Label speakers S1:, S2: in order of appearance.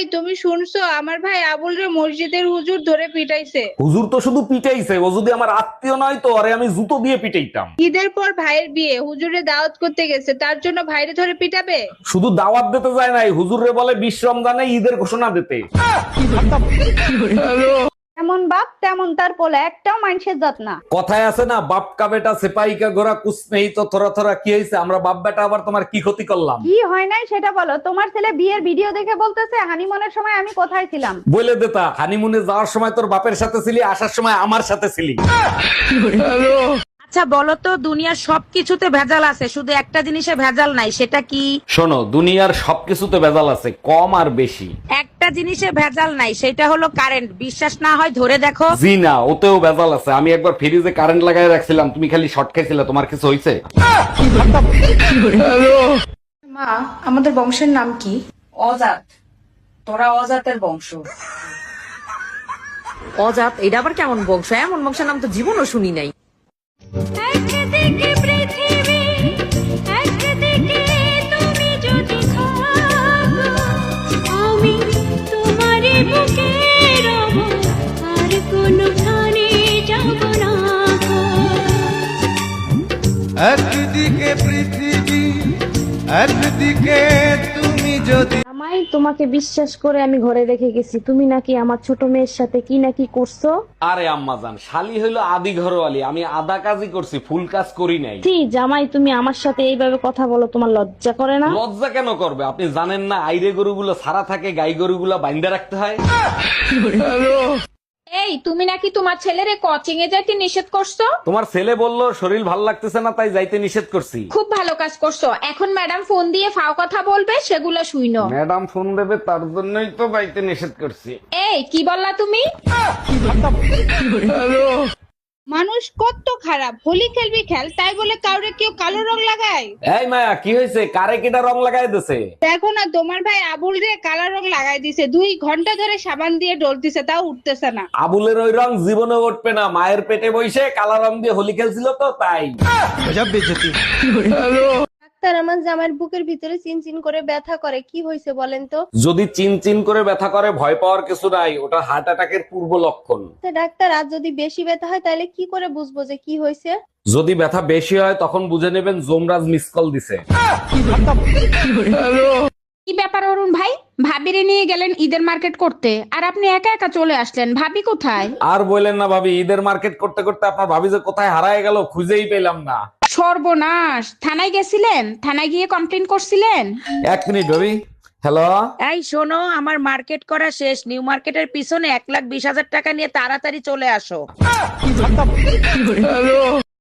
S1: এই তুমি শুনছো আমার ভাই আবুল রে মসজিদের হুজুর ধরে পিটাইছে।
S2: হুজুর তো শুধু পিটাইছে, ও যদি আমার আত্মীয় নয় তো আরে আমি জুতো দিয়ে পিটাইতাম।
S1: ঈদের পর ভাইয়ের বিয়ে, হুজুরে দাওয়াত করতে গেছে, তার জন্য ভাইরে ধরে পিটাবে?
S2: শুধু দাওয়াত দিতে যায় নাই, হুজুরে বলে 20 রমজানে ঈদের ঘোষণা দিতে।
S3: এমন বাপ তেমন তার পোলা, একটাও মানুষের জাত না।
S2: কথায় আছে না, বাপ কা বেটা সিপাহী কা ঘোড়া কুছ নেই তো থোড়া থোড়া। কি হয়েছে? আমরা বাপ বেটা আবার তোমার কি ক্ষতি করলাম?
S3: কি হয় নাই সেটা বলো। তোমার ছেলে বিয়ের ভিডিও দেখে বলতেছে হানিমুনের সময় আমি কোথায় ছিলাম।
S2: বলে দেতা, হানিমুনে যাওয়ার সময় তোর বাপের সাথে ছিলি, আসার সময় আমার সাথে ছিলি।
S4: আচ্ছা বলো তো, দুনিয়ার সবকিছুতে ভেজাল আছে, শুধু একটা জিনিসে ভেজাল নাই, সেটা কি?
S2: শোনো, দুনিয়ার সবকিছুতে ভেজাল আছে, কম আর বেশি।
S4: একটা জিনিসে ভেজাল নাই, সেটা হলো কারেন্ট। বিশ্বাস না হয় ধরে দেখো।
S2: জি না, ওতেও ভেজাল আছে। আমি একবার ফ্রিজে কারেন্ট লাগাই রাখছিলাম, তুমি খালি শর্ট খাইছিলে, তোমার কিছু হয়েছে?
S5: মা, আমাদের বংশের নাম কি?
S4: অজাত। তোরা অজাতের বংশ। অজাত এটা আবার কেমন বংশ? এমন বংশের নাম তো জীবনও শুনি নাই।
S6: একদিকে পৃথিবী, একদিকে তুমি যদি থাকো, আমি তোমারই বুকে রব, আর কোনখানে যাব না গো।
S7: একদিকে পৃথিবী, একদিকে তুমি যদি।
S8: আমাই তোমাকে বিশ্বাস করে আমি ঘরে রেখে গেছি, তুমি নাকি আমার ছোট মেয়ের সাথে কি নাকি করছো।
S2: আরে আম্মাজান, শালি হইলো আদি ঘরওয়ালি, আমি আধা কাজই করছি, ফুল কাজ করি নাই।
S8: ছি জামাই, তুমি আমার সাথে এইভাবে কথা বলো, তোমার লজ্জা করে না?
S2: লজ্জা কেন করবে? আপনি জানেন না আইরে গরুগুলো সারা থাকে, গাই গরুগুলো বাইন্দা রাখতে হয়।
S1: এই তুমি নাকি তোমার ছেলেরে কোচিং এ যাইতে নিষেধ করছো?
S2: তোমার ছেলে বললো শরীর ভাল লাগতেছে না, তাই যাইতে নিষেধ করছি।
S1: খুব ভালো কাজ করছো। এখন ম্যাডাম ফোন দিয়ে ফাও কথা বলবে, সেগুলো শুইনো।
S2: ম্যাডাম ফোন দেবে, তার জন্যই তো যাইতে নিষেধ করছি।
S1: এই কি বললা তুমি? মানুষ কত খারাপ, হোলি খেলবি খেল, তাই বলে কাউরে কেউ কালো রং লাগায়?
S2: এই মায়া, কি হয়েছে? কারে কেটা রং লাগাই দিছে?
S1: দেখো না, তোমার ভাই আবুল রে কালো রং লাগাই দিছে। 2 ঘন্টা ধরে সাবান দিয়ে ডলতিছে, তাও উঠতেছে না।
S2: আবুলের ওই রং জীবনে উঠবে না, মায়ের পেটে বসে কালা রং দিয়ে হোলি খেলছিল তো তাই।
S3: ডাক্তার, আমার জামার বুকের ভিতরে চিনচিন করে ব্যথা করে, কি হয়েছে বলেন তো?
S2: যদি চিন চিন করে ব্যথা করে, ভয় পাওয়ার কিছু নাই, ওটা হার্ট অ্যাটাকের পূর্ব লক্ষণ।
S3: তা ডাক্তার, আর যদি বেশি ব্যথা হয় তাহলে কি করে বুঝবো যে কি হয়েছে?
S2: যদি ব্যথা বেশি হয় তখন বুঝে নেবেন যমরাজ মিস কল দিছে।
S1: কি ব্যাপার অরুণ ভাই, ভাবিরে নিয়ে গেলেন ঈদের মার্কেট করতে, আর আপনি একা একা চলে আসলেন, ভাবি কোথায়?
S2: আর বললেন না ভাবি, ঈদের মার্কেট করতে করতে আপনার ভাবি যে কোথায় হারায় গেল খুঁজেই পেলাম না।
S1: সর্বনাশ, থানায় গেছিলেন? থানায় গিয়ে কমপ্লেন করছিলেন?
S2: 1 মিনিট ভাবি। হ্যালো,
S4: এই শোনো, আমার মার্কেট করা শেষ। নিউ মার্কেটের পিছনে 1,20,000 টাকা নিয়ে তাড়াতাড়ি চলে আসো।